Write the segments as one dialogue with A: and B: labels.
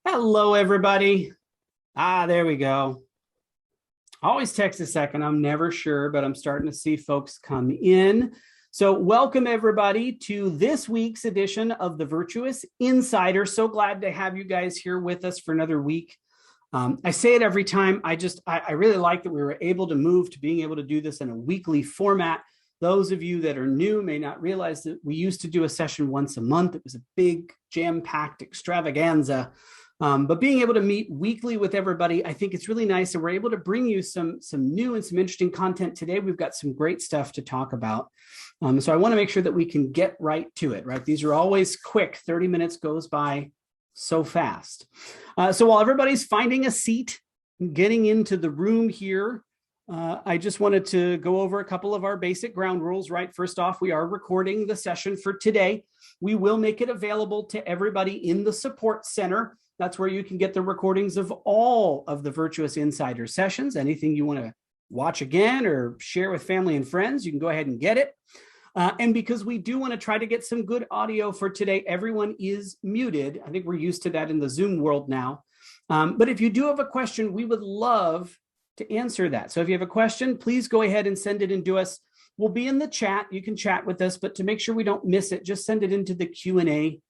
A: Hello, everybody. There we go. Always text a second. I'm never sure, but I'm starting to see folks come in. So welcome, everybody, to this week's edition of the Virtuous Insider. So glad to have you guys here with us for another week. I say it every time. I really like that we were able to move to being able to do this in a weekly format. Those of you that are new may not realize that we used to do a session once a month. It was a big, jam-packed extravaganza. But being able to meet weekly with everybody, I think it's really nice. And we're able to bring you some new and some interesting content today. We've got some great stuff to talk about. So I want to make sure that we can get right to it, right? These are always quick. 30 minutes goes by so fast. So while everybody's finding a seat, getting into the room here, I just wanted to go over a couple of our basic ground rules, right? First off, we are recording the session for today. We will make it available to everybody in the support center. That's where you can get the recordings of all of the Virtuous Insider sessions. Anything you want to watch again or share with family and friends, you can go ahead and get it. And because we do want to try to get some good audio for today, everyone is muted. I think we're used to that in the Zoom world now. But if you do have a question, we would love to answer that. So if you have a question, please go ahead and send it in to us. We'll be in the chat. You can chat with us, but to make sure we don't miss it, just send it into the Q&A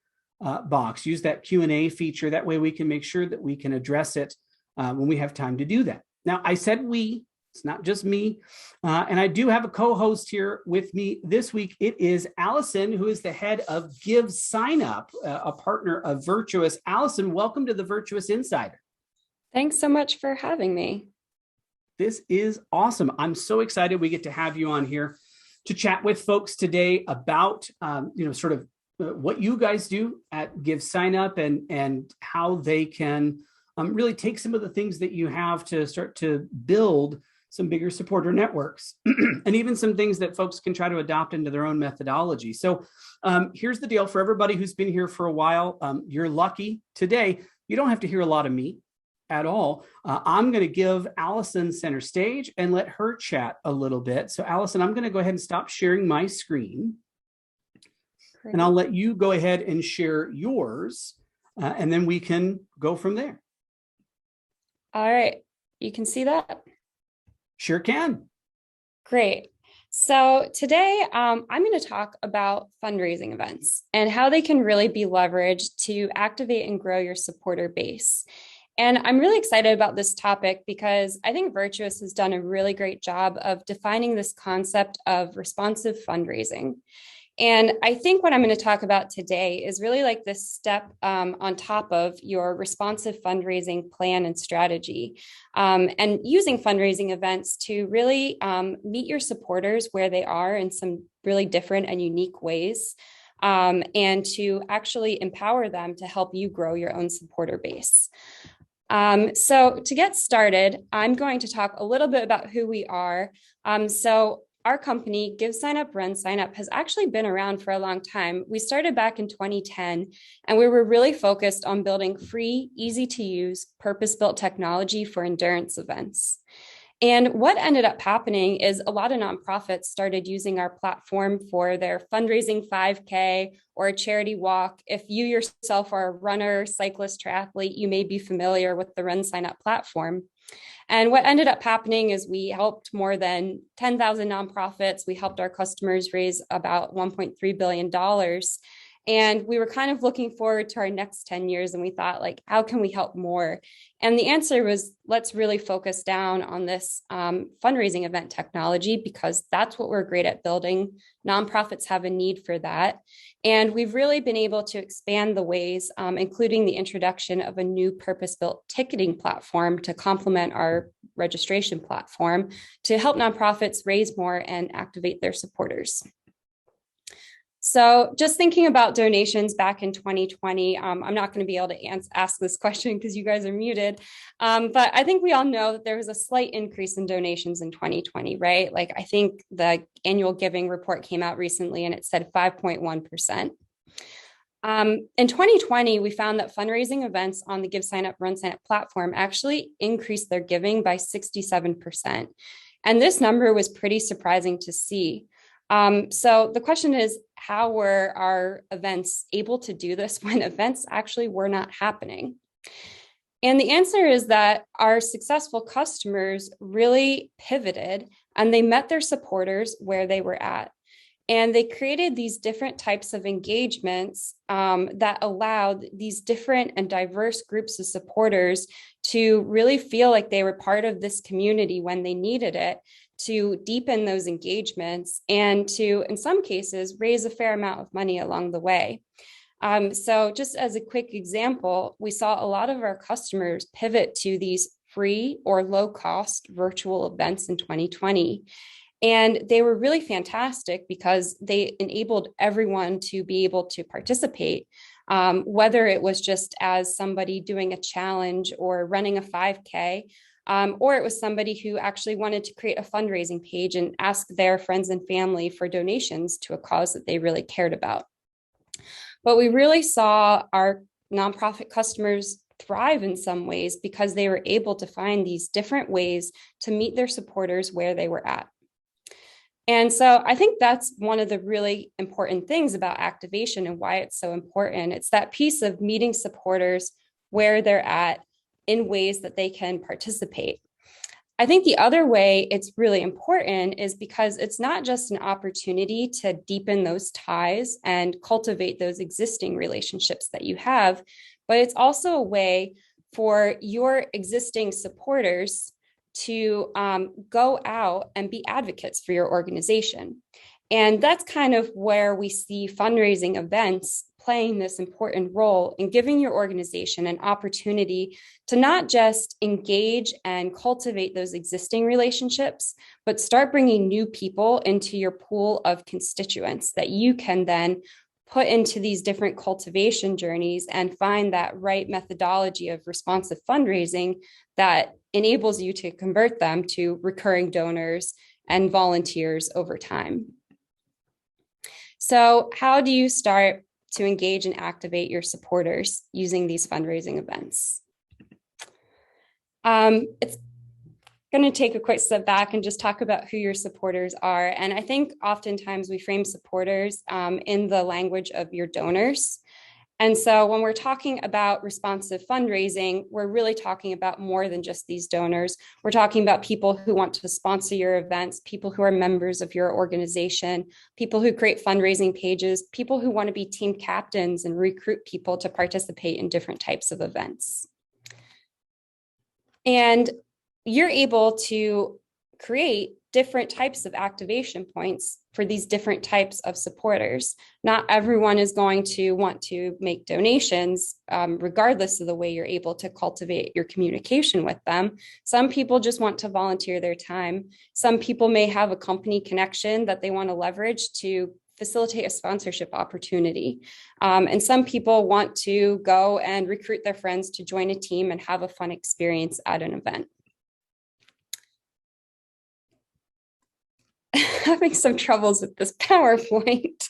A: box. Use that Q&A feature. That way we can make sure that we can address it when we have time to do that. Now, I said it's not just me. And I do have a co-host here with me this week. It is Allison, who is the head of Give Signup, a partner of Virtuous. Allison, welcome to the Virtuous Insider.
B: Thanks so much for having me.
A: This is awesome. I'm so excited we get to have you on here to chat with folks today about, sort of what you guys do at Give Signup and how they can really take some of the things that you have to start to build some bigger supporter networks and even some things that folks can try to adopt into their own methodology. So here's the deal for everybody who's been here for a while. You're lucky today. You don't have to hear a lot of me at all. I'm going to give Allison center stage and let her chat a little bit. So Allison, I'm going to go ahead and stop sharing my screen. Great. And I'll let you go ahead and share yours, and then we can go from there.
B: All right. You can see that?
A: Sure can.
B: Great. So today I'm going to talk about fundraising events and how they can really be leveraged to activate and grow your supporter base. And I'm really excited about this topic because I think Virtuous has done a really great job of defining this concept of responsive fundraising. And I think what I'm going to talk about today is really like this step on top of your responsive fundraising plan and strategy, and using fundraising events to really meet your supporters where they are in some really different and unique ways, and to actually empower them to help you grow your own supporter base. So to get started, I'm going to talk a little bit about who we are. So our company, Give Signup RunSignup, has actually been around for a long time. We started back in 2010, and we were really focused on building free, easy-to-use, purpose-built technology for endurance events. And what ended up happening is a lot of nonprofits started using our platform for their fundraising 5K or a charity walk. If you yourself are a runner, cyclist, triathlete, you may be familiar with the RunSignup platform. And what ended up happening is we helped more than 10,000 nonprofits. We helped our customers raise about $1.3 billion. And we were kind of looking forward to our next 10 years. And we thought, like, how can we help more? And the answer was, let's really focus down on this fundraising event technology, because that's what we're great at building. Nonprofits have a need for that. And we've really been able to expand the ways, including the introduction of a new purpose-built ticketing platform to complement our registration platform to help nonprofits raise more and activate their supporters. So just thinking about donations back in 2020, I'm not going to be able to ask this question because you guys are muted. But I think we all know that there was a slight increase in donations in 2020, right? Like, I think the annual giving report came out recently and it said 5.1%. In 2020, we found that fundraising events on the Give Signup RunSignup platform actually increased their giving by 67%. And this number was pretty surprising to see. So the question is, how were our events able to do this when events actually were not happening? And the answer is that our successful customers really pivoted and they met their supporters where they were at. And they created these different types of engagements that allowed these different and diverse groups of supporters to really feel like they were part of this community when they needed it, to deepen those engagements and to, in some cases, raise a fair amount of money along the way. So just as a quick example, we saw a lot of our customers pivot to these free or low cost virtual events in 2020. And they were really fantastic because they enabled everyone to be able to participate, whether it was just as somebody doing a challenge or running a 5K, or it was somebody who actually wanted to create a fundraising page and ask their friends and family for donations to a cause that they really cared about. But we really saw our nonprofit customers thrive in some ways because they were able to find these different ways to meet their supporters where they were at. And so I think that's one of the really important things about activation and why it's so important. It's that piece of meeting supporters where they're at in ways that they can participate. I think the other way it's really important is because it's not just an opportunity to deepen those ties and cultivate those existing relationships that you have, but it's also a way for your existing supporters to go out and be advocates for your organization. And that's kind of where we see fundraising events playing this important role in giving your organization an opportunity to not just engage and cultivate those existing relationships, but start bringing new people into your pool of constituents that you can then put into these different cultivation journeys and find that right methodology of responsive fundraising that enables you to convert them to recurring donors and volunteers over time. So how do you start to engage and activate your supporters using these fundraising events? It's going to take a quick step back and just talk about who your supporters are. And I think oftentimes we frame supporters in the language of your donors. And so when we're talking about responsive fundraising, we're really talking about more than just these donors. We're talking about people who want to sponsor your events, people who are members of your organization, people who create fundraising pages, people who want to be team captains and recruit people to participate in different types of events. And you're able to create different types of activation points for these different types of supporters. Not everyone is going to want to make donations, regardless of the way you're able to cultivate your communication with them. Some people just want to volunteer their time. Some people may have a company connection that they want to leverage to facilitate a sponsorship opportunity. And some people want to go and recruit their friends to join a team and have a fun experience at an event. Having some troubles with this PowerPoint.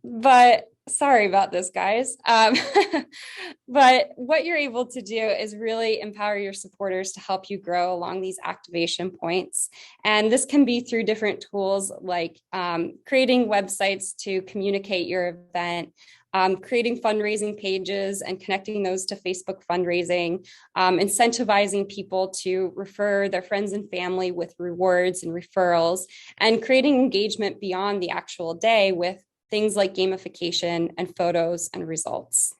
B: But sorry about this, guys. But what you're able to do is really empower your supporters to help you grow along these activation points. And this can be through different tools like creating websites to communicate your event, creating fundraising pages and connecting those to Facebook fundraising, incentivizing people to refer their friends and family with rewards and referrals, and creating engagement beyond the actual day with things like gamification and photos and results.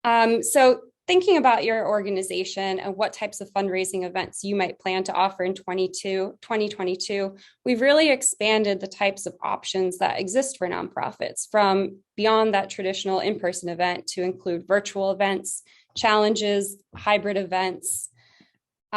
B: So thinking about your organization and what types of fundraising events you might plan to offer in 2022, we've really expanded the types of options that exist for nonprofits from beyond that traditional in-person event to include virtual events, challenges, hybrid events.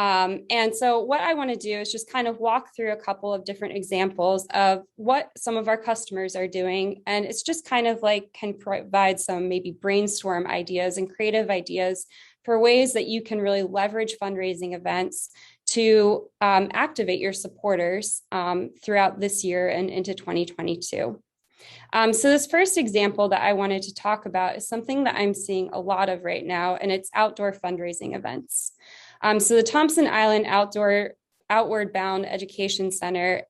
B: And so what I want to do is just kind of walk through a couple of different examples of what some of our customers are doing. And it's just kind of like can provide some maybe brainstorm ideas and creative ideas for ways that you can really leverage fundraising events to activate your supporters throughout this year and into 2022. So this first example that I wanted to talk about is something that I'm seeing a lot of right now, and it's outdoor fundraising events. So the Thompson Island Outward Bound Education Center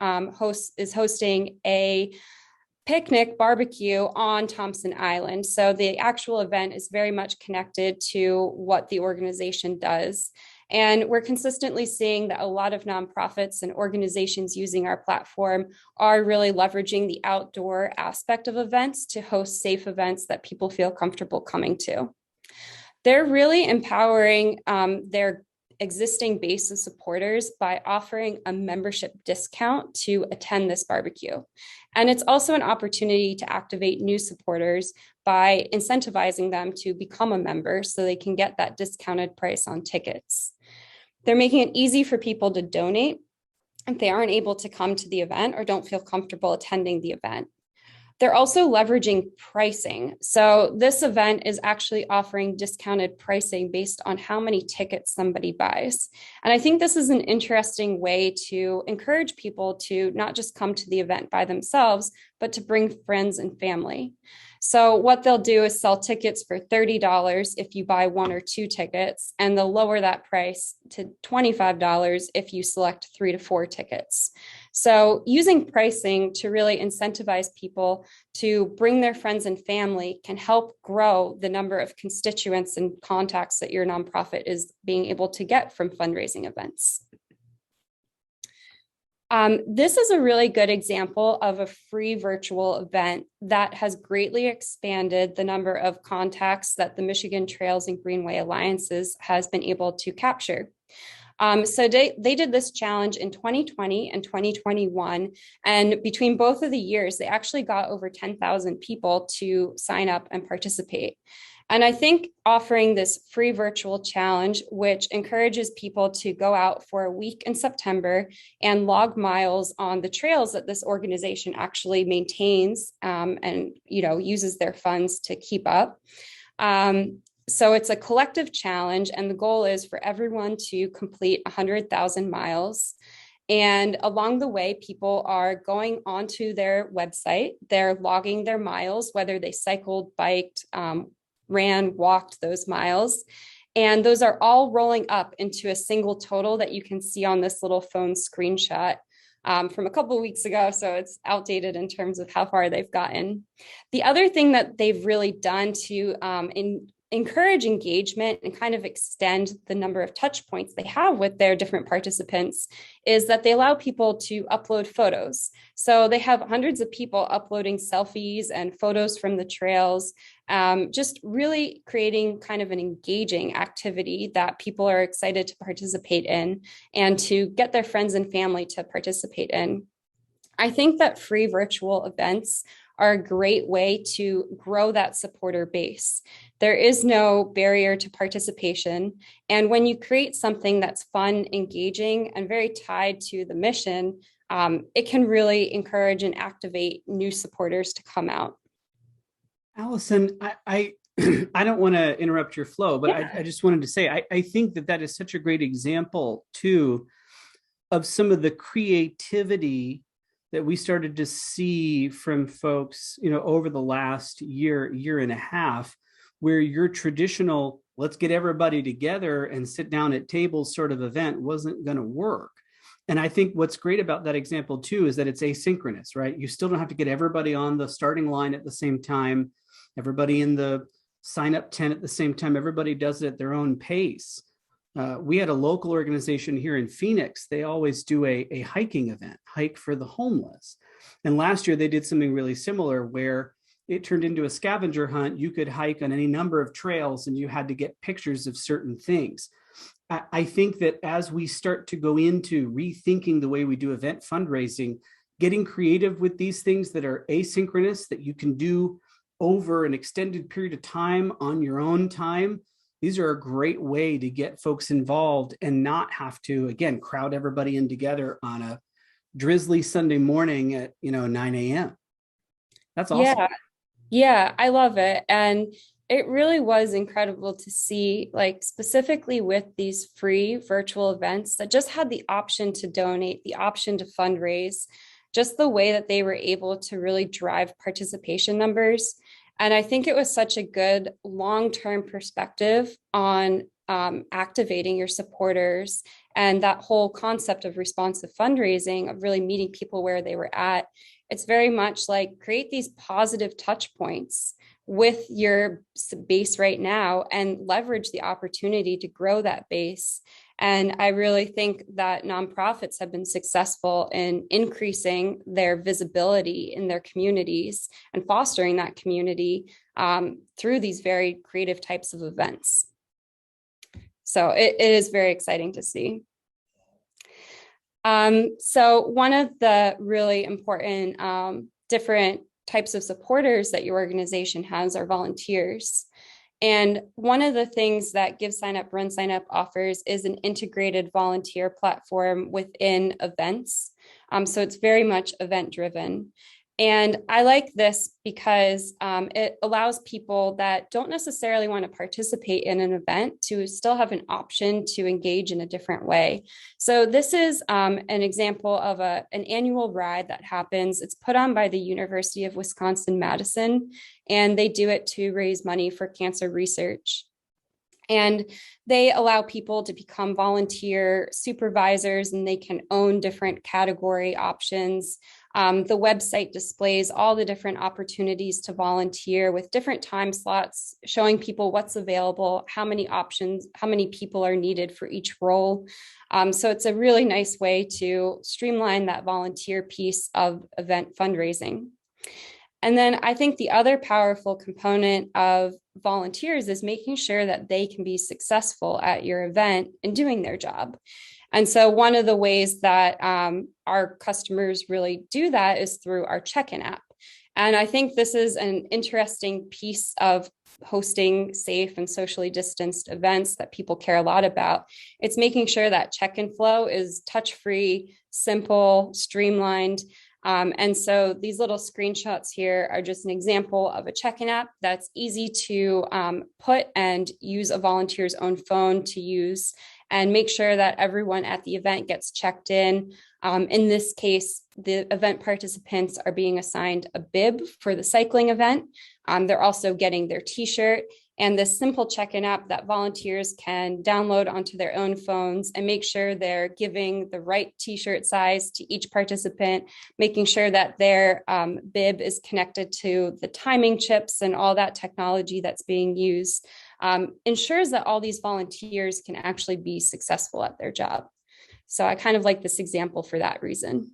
B: is hosting a picnic barbecue on Thompson Island. So the actual event is very much connected to what the organization does. And we're consistently seeing that a lot of nonprofits and organizations using our platform are really leveraging the outdoor aspect of events to host safe events that people feel comfortable coming to. They're really empowering their existing base of supporters by offering a membership discount to attend this barbecue. And it's also an opportunity to activate new supporters by incentivizing them to become a member so they can get that discounted price on tickets. They're making it easy for people to donate if they aren't able to come to the event or don't feel comfortable attending the event. They're also leveraging pricing. So this event is actually offering discounted pricing based on how many tickets somebody buys. And I think this is an interesting way to encourage people to not just come to the event by themselves, but to bring friends and family. So what they'll do is sell tickets for $30 if you buy 1 or 2 tickets, and they'll lower that price to $25 if you select 3 to 4 tickets. So using pricing to really incentivize people to bring their friends and family can help grow the number of constituents and contacts that your nonprofit is being able to get from fundraising events. This is a really good example of a free virtual event that has greatly expanded the number of contacts that the Michigan Trails and Greenway Alliances has been able to capture. So they did this challenge in 2020 and 2021. And between both of the years, they actually got over 10,000 people to sign up and participate. And I think offering this free virtual challenge, which encourages people to go out for a week in September and log miles on the trails that this organization actually maintains and uses their funds to keep up. So it's a collective challenge, and the goal is for everyone to complete 100,000 miles. And along the way, people are going onto their website, they're logging their miles, whether they cycled, biked, ran, walked those miles. And those are all rolling up into a single total that you can see on this little phone screenshot from a couple of weeks ago. So it's outdated in terms of how far they've gotten. The other thing that they've really done to encourage engagement and kind of extend the number of touch points they have with their different participants is that they allow people to upload photos. So they have hundreds of people uploading selfies and photos from the trails, just really creating kind of an engaging activity that people are excited to participate in and to get their friends and family to participate in. I think that free virtual events are a great way to grow that supporter base. There is no barrier to participation. And when you create something that's fun, engaging, and very tied to the mission, it can really encourage and activate new supporters to come out.
A: Allison, I don't want to interrupt your flow, but I just wanted to say, I think that is such a great example, too, of some of the creativity that we started to see from folks, over the last year and a half, where your traditional, let's get everybody together and sit down at tables sort of event wasn't going to work. And I think what's great about that example too, is that it's asynchronous, right? You still don't have to get everybody on the starting line at the same time, everybody in the sign up tent at the same time, everybody does it at their own pace. We had a local organization here in Phoenix. They always do a hiking event, Hike for the Homeless. And last year they did something really similar where it turned into a scavenger hunt. You could hike on any number of trails and you had to get pictures of certain things. I think that as we start to go into rethinking the way we do event fundraising, getting creative with these things that are asynchronous, that you can do over an extended period of time on your own time, these are a great way to get folks involved and not have to, again, crowd everybody in together on a drizzly Sunday morning at 9 a.m. That's awesome.
B: Yeah, I love it. And it really was incredible to see, like specifically with these free virtual events that just had the option to donate, the option to fundraise, just the way that they were able to really drive participation numbers. And I think it was such a good long-term perspective on activating your supporters and that whole concept of responsive fundraising, of really meeting people where they were at. It's very much like create these positive touch points with your base right now and leverage the opportunity to grow that base. And I really think that nonprofits have been successful in increasing their visibility in their communities and fostering that community through these very creative types of events. So it is very exciting to see. So one of the really important different types of supporters that your organization has are volunteers. And one of the things that Give Signup RunSignup offers is an integrated volunteer platform within events. So it's very much event driven. And I like this because it allows people that don't necessarily want to participate in an event to still have an option to engage in a different way. So this is an example of an annual ride that happens. It's put on by the University of Wisconsin-Madison, and they do it to raise money for cancer research. And they allow people to become volunteer supervisors, and they can own different category options. The website displays all the different opportunities to volunteer with different time slots, showing people what's available, how many options, how many people are needed for each role. So it's a really nice way to streamline that volunteer piece of event fundraising. And then I think the other powerful component of volunteers is making sure that they can be successful at your event and doing their job. And so one of the ways that our customers really do that is through our check-in app. And I think this is an interesting piece of hosting safe and socially distanced events that people care a lot about. It's making sure that check-in flow is touch-free, simple, streamlined. And so these little screenshots here are just an example of a check-in app that's easy to put and use a volunteer's own phone to use and make sure that everyone at the event gets checked in. In this case, the event participants are being assigned a bib for the cycling event. They're also getting their t-shirt and this simple check-in app that volunteers can download onto their own phones and make sure they're giving the right t-shirt size to each participant, making sure that their bib is connected to the timing chips and all that technology that's being used, ensures that all these volunteers can actually be successful at their job. So I kind of like this example for that reason.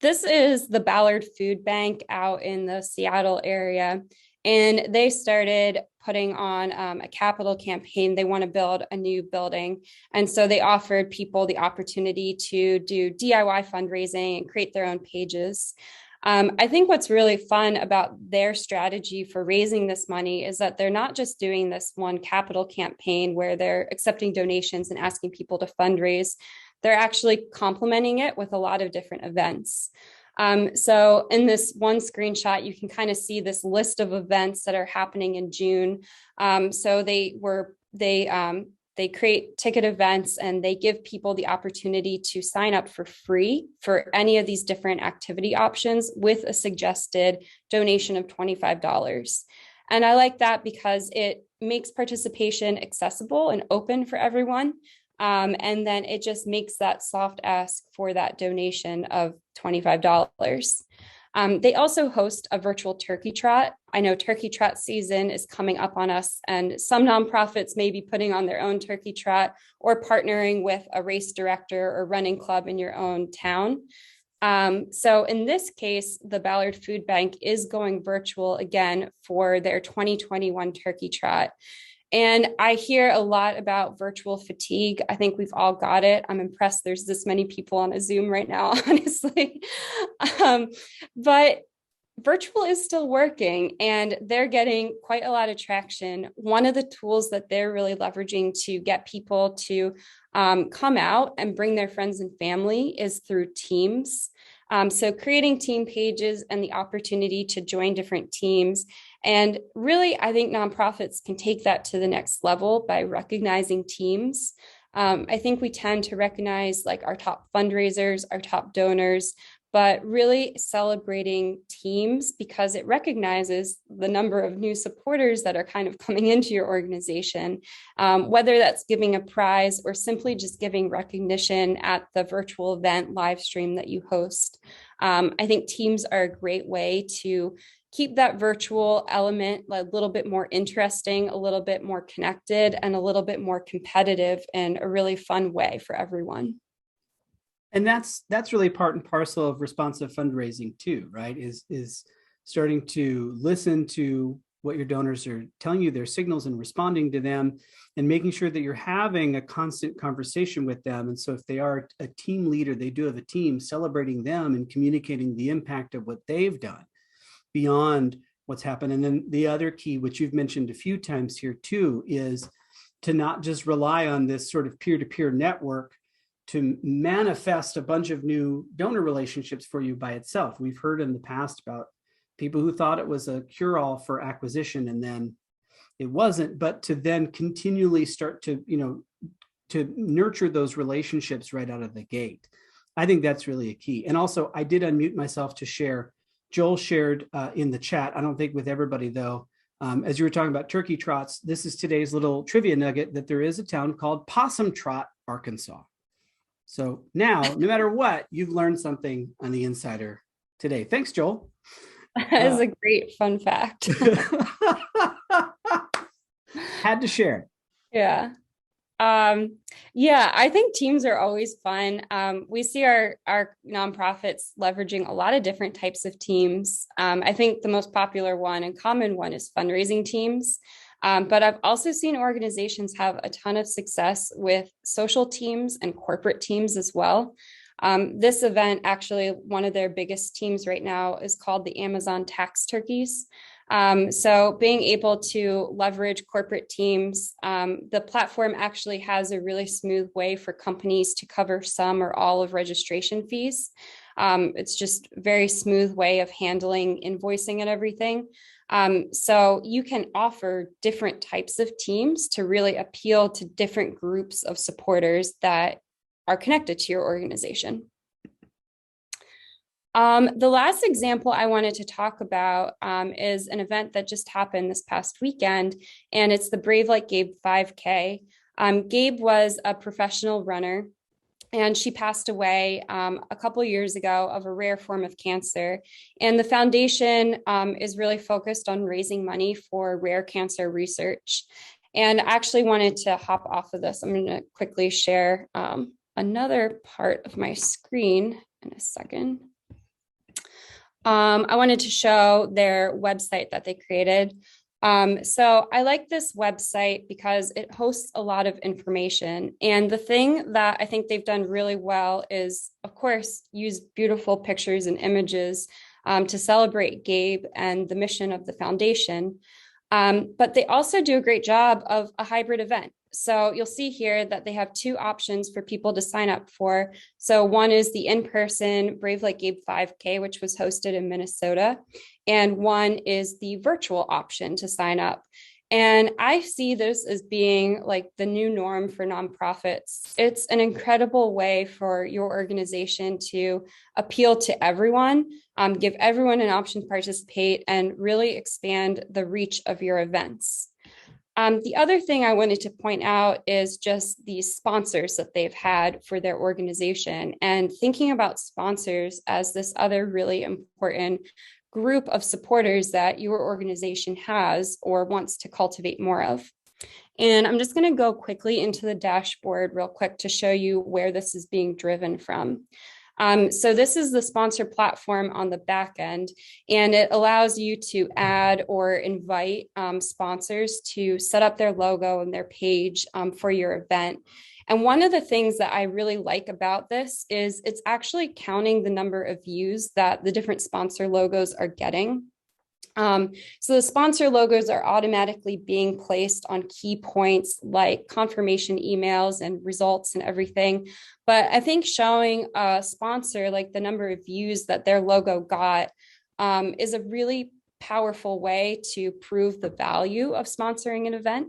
B: This is the Ballard Food Bank out in the Seattle area, and they started putting on a capital campaign. They want to build a new building, and so they offered people the opportunity to do DIY fundraising and create their own pages. I think what's really fun about their strategy for raising this money is that they're not just doing this one capital campaign where they're accepting donations and asking people to fundraise. They're actually complementing it with a lot of different events. So in this one screenshot, you can kind of see this list of events that are happening in June. So they create ticket events and they give people the opportunity to sign up for free for any of these different activity options with a suggested donation of $25. And I like that because it makes participation accessible and open for everyone. And then it just makes that soft ask for that donation of $25. They also host a virtual turkey trot. I know turkey trot season is coming up on us, and some nonprofits may be putting on their own turkey trot or partnering with a race director or running club in your own town. So in this case, the Ballard Food Bank is going virtual again for their 2021 turkey trot. And I hear a lot about virtual fatigue. I think we've all got it. I'm impressed there's this many people on a Zoom right now, honestly. But virtual is still working and they're getting quite a lot of traction. One of the tools that they're really leveraging to get people to come out and bring their friends and family is through teams. So creating team pages and the opportunity to join different teams. And really, I think nonprofits can take that to the next level by recognizing teams. I think we tend to recognize like our top fundraisers, our top donors, but really celebrating teams because it recognizes the number of new supporters that are kind of coming into your organization, whether that's giving a prize or simply just giving recognition at the virtual event live stream that you host. I think teams are a great way to keep that virtual element a little bit more interesting, a little bit more connected, and a little bit more competitive in a really fun way for everyone.
A: And that's really part and parcel of responsive fundraising too, right? Is starting to listen to what your donors are telling you, their signals, and responding to them, and making sure that you're having a constant conversation with them. And so if they are a team leader, they do have a team, celebrating them and communicating the impact of what they've done beyond what's happened. And then the other key, which you've mentioned a few times here too, is to not just rely on this sort of peer-to-peer network to manifest a bunch of new donor relationships for you by itself. We've heard in the past about people who thought it was a cure-all for acquisition, and then it wasn't, but to then continually start to, to nurture those relationships right out of the gate. I think that's really a key. And also, I did unmute myself to share. Joel shared in the chat, I don't think with everybody though, as you were talking about turkey trots, this is today's little trivia nugget, that there is a town called Possum Trot, Arkansas. So now, no matter what, you've learned something on the Insider today. Thanks, Joel.
B: That is a great fun fact.
A: Had to share.
B: Yeah. Yeah, I think teams are always fun. We see our nonprofits leveraging a lot of different types of teams. I think the most popular one and common one is fundraising teams. But I've also seen organizations have a ton of success with social teams and corporate teams as well. This event, actually, one of their biggest teams right now is called the Amazon Tax Turkeys. So being able to leverage corporate teams, the platform actually has a really smooth way for companies to cover some or all of registration fees. It's just a very smooth way of handling invoicing and everything. So you can offer different types of teams to really appeal to different groups of supporters that are connected to your organization. The last example I wanted to talk about is an event that just happened this past weekend, and it's the Brave Like Gabe 5K. Gabe was a professional runner, and she passed away a couple years ago of a rare form of cancer. And the foundation is really focused on raising money for rare cancer research. And I actually wanted to hop off of this. I'm going to quickly share another part of my screen in a second. I wanted to show their website that they created. So I like this website because it hosts a lot of information. And the thing that I think they've done really well is, of course, use beautiful pictures and images to celebrate Gabe and the mission of the foundation. But they also do a great job of a hybrid event. So you'll see here that they have two options for people to sign up for. So one is the in-person Brave Like Gabe 5K, which was hosted in Minnesota. And one is the virtual option to sign up. And I see this as being like the new norm for nonprofits. It's an incredible way for your organization to appeal to everyone, give everyone an option to participate, and really expand the reach of your events. The other thing I wanted to point out is just the sponsors that they've had for their organization, and thinking about sponsors as this other really important group of supporters that your organization has or wants to cultivate more of. And I'm just going to go quickly into the dashboard real quick to show you where this is being driven from. So this is the sponsor platform on the back end, and it allows you to add or invite sponsors to set up their logo and their page for your event. And one of the things that I really like about this is it's actually counting the number of views that the different sponsor logos are getting. So the sponsor logos are automatically being placed on key points like confirmation emails and results and everything. But I think showing a sponsor like the number of views that their logo got is a really powerful way to prove the value of sponsoring an event.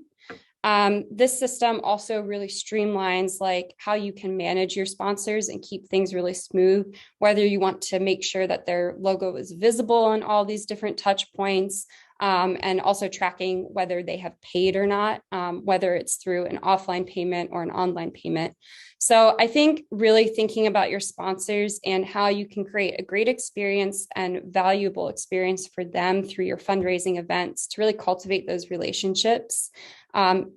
B: This system also really streamlines like how you can manage your sponsors and keep things really smooth, whether you want to make sure that their logo is visible on all these different touch points, and also tracking whether they have paid or not, whether it's through an offline payment or an online payment. So I think really thinking about your sponsors and how you can create a great experience and valuable experience for them through your fundraising events to really cultivate those relationships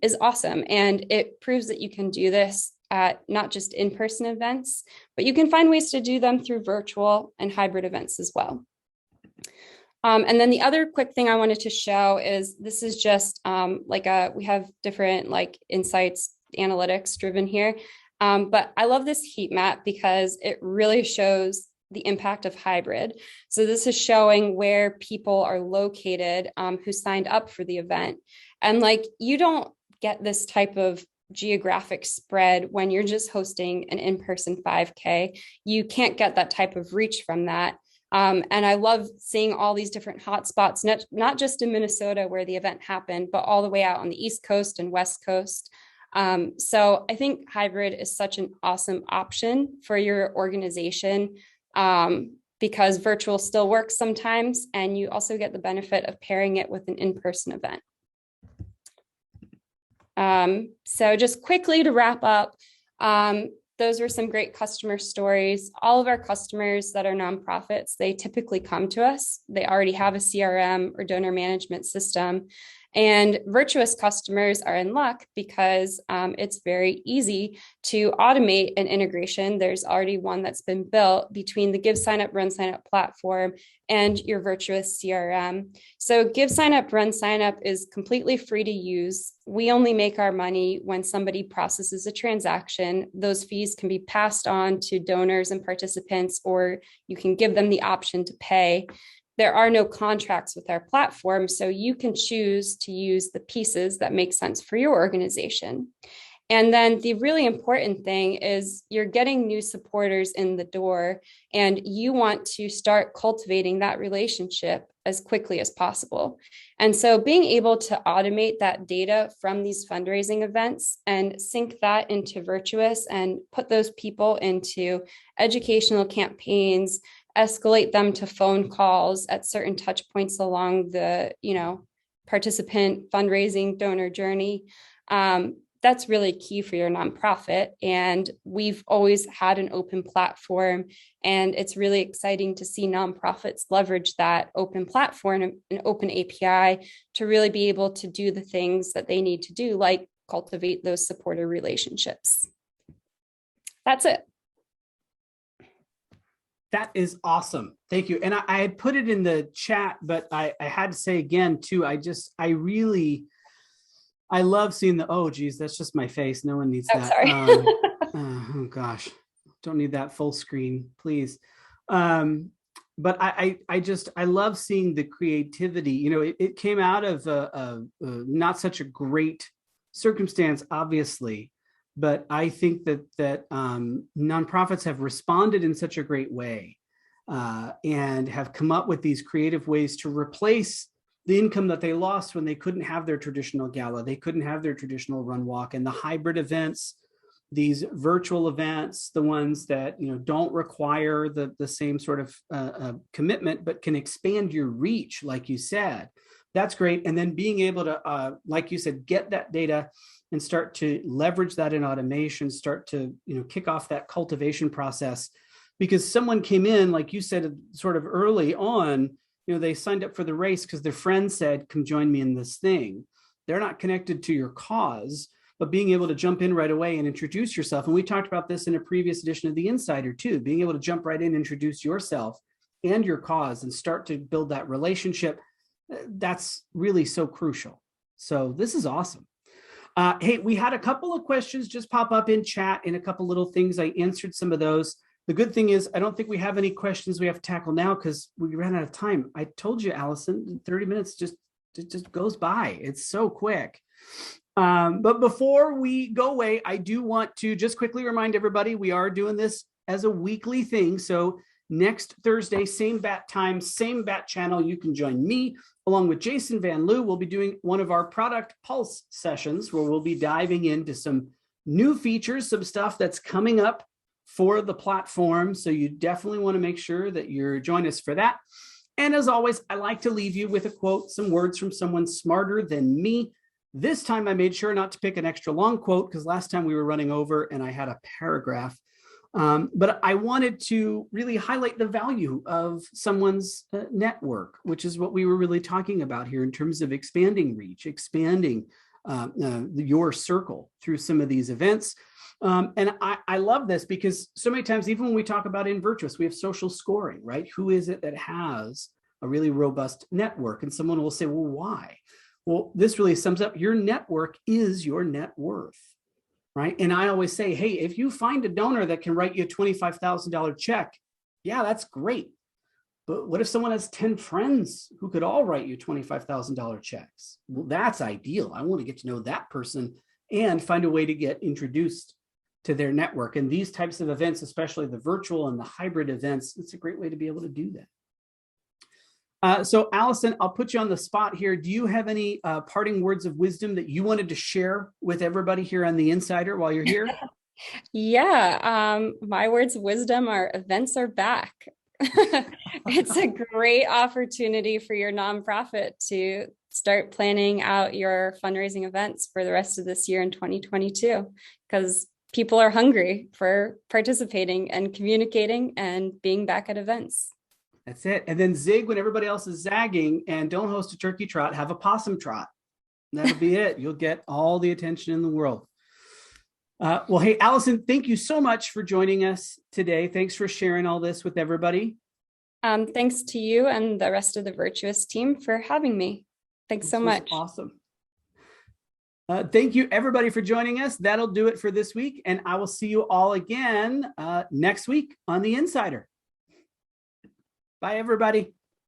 B: is awesome. And it proves that you can do this at not just in-person events, but you can find ways to do them through virtual and hybrid events as well. And then the other quick thing I wanted to show is this is just we have different like insights, analytics driven here. But I love this heat map because it really shows the impact of hybrid. So this is showing where people are located who signed up for the event. And like, you don't get this type of geographic spread when you're just hosting an in-person 5K. You can't get that type of reach from that. And I love seeing all these different hotspots, not just in Minnesota where the event happened, but all the way out on the East Coast and West Coast. So I think hybrid is such an awesome option for your organization because virtual still works sometimes, and you also get the benefit of pairing it with an in-person event. So just quickly to wrap up, those were some great customer stories. All of our customers that are nonprofits, they typically come to us. They already have a CRM or donor management system. And Virtuous customers are in luck because it's very easy to automate an integration. There's already one that's been built between the Give Signup RunSignup platform and your Virtuous CRM. So Give Signup RunSignup is completely free to use. We only make our money when somebody processes a transaction. Those fees can be passed on to donors and participants, or you can give them the option to pay. There are no contracts with our platform, so you can choose to use the pieces that make sense for your organization. And then the really important thing is you're getting new supporters in the door, and you want to start cultivating that relationship as quickly as possible. And so being able to automate that data from these fundraising events and sync that into Virtuous and put those people into educational campaigns, escalate them to phone calls at certain touch points along the, participant fundraising donor journey. That's really key for your nonprofit. And we've always had an open platform, and it's really exciting to see nonprofits leverage that open platform and open API to really be able to do the things that they need to do, like cultivate those supporter relationships. That's it.
A: That is awesome. Thank you. And I had put it in the chat, but I had to say again, too, I love seeing oh, geez, that's just my face. No one needs that.
B: Sorry.
A: Oh, gosh. Don't need that full screen, please. But I love seeing the creativity. It came out of not such a great circumstance, obviously. But I think that nonprofits have responded in such a great way and have come up with these creative ways to replace the income that they lost when they couldn't have their traditional gala, they couldn't have their traditional run walk, and the hybrid events, these virtual events, the ones that don't require the same sort of commitment, but can expand your reach, like you said. That's great. And then being able to, like you said, get that data and start to leverage that in automation, start to kick off that cultivation process, because someone came in, like you said, sort of early on, they signed up for the race because their friend said, come join me in this thing. They're not connected to your cause, but being able to jump in right away and introduce yourself. And we talked about this in a previous edition of The Insider too, being able to jump right in, introduce yourself and your cause and start to build that relationship. That's really so crucial. So this is awesome. Hey, we had a couple of questions just pop up in chat and a couple little things. I answered some of those. The good thing is I don't think we have any questions we have to tackle now because we ran out of time. I told you, Allison, 30 minutes just goes by. It's so quick. But before we go away, I do want to just quickly remind everybody we are doing this as a weekly thing. So next Thursday, same bat time, same bat channel. You can join me along with Jason Van Loo. We'll be doing one of our product pulse sessions where we'll be diving into some new features, some stuff that's coming up for the platform. So you definitely want to make sure that you're joining us for that. And as always, I like to leave you with a quote, some words from someone smarter than me. This time I made sure not to pick an extra long quote because last time we were running over and I had a paragraph. But I wanted to really highlight the value of someone's network, which is what we were really talking about here in terms of expanding reach, expanding your circle through some of these events. And I love this because so many times, even when we talk about in Virtuous, we have social scoring, right? Who is it that has a really robust network? And someone will say, well, why? Well, this really sums up your network is your net worth, right? And I always say, hey, if you find a donor that can write you a $25,000 check, yeah, that's great. But what if someone has 10 friends who could all write you $25,000 checks? Well, that's ideal. I want to get to know that person and find a way to get introduced to their network. And these types of events, especially the virtual and the hybrid events, it's a great way to be able to do that. So Allison, I'll put you on the spot here. Do you have any parting words of wisdom that you wanted to share with everybody here on the Insider while you're here?
B: Yeah, my words of wisdom are events are back. It's a great opportunity for your nonprofit to start planning out your fundraising events for the rest of this year in 2022, because people are hungry for participating and communicating and being back at events.
A: That's it. And then zig when everybody else is zagging, and don't host a turkey trot, have a possum trot. That'll be it. You'll get all the attention in the world. Well, hey, Allison, thank you so much for joining us today. Thanks for sharing all this with everybody.
B: Thanks to you and the rest of the Virtuous team for having me. Thanks so much.
A: Awesome. Thank you, everybody, for joining us. That'll do it for this week. And I will see you all again next week on The Insider. Bye, everybody.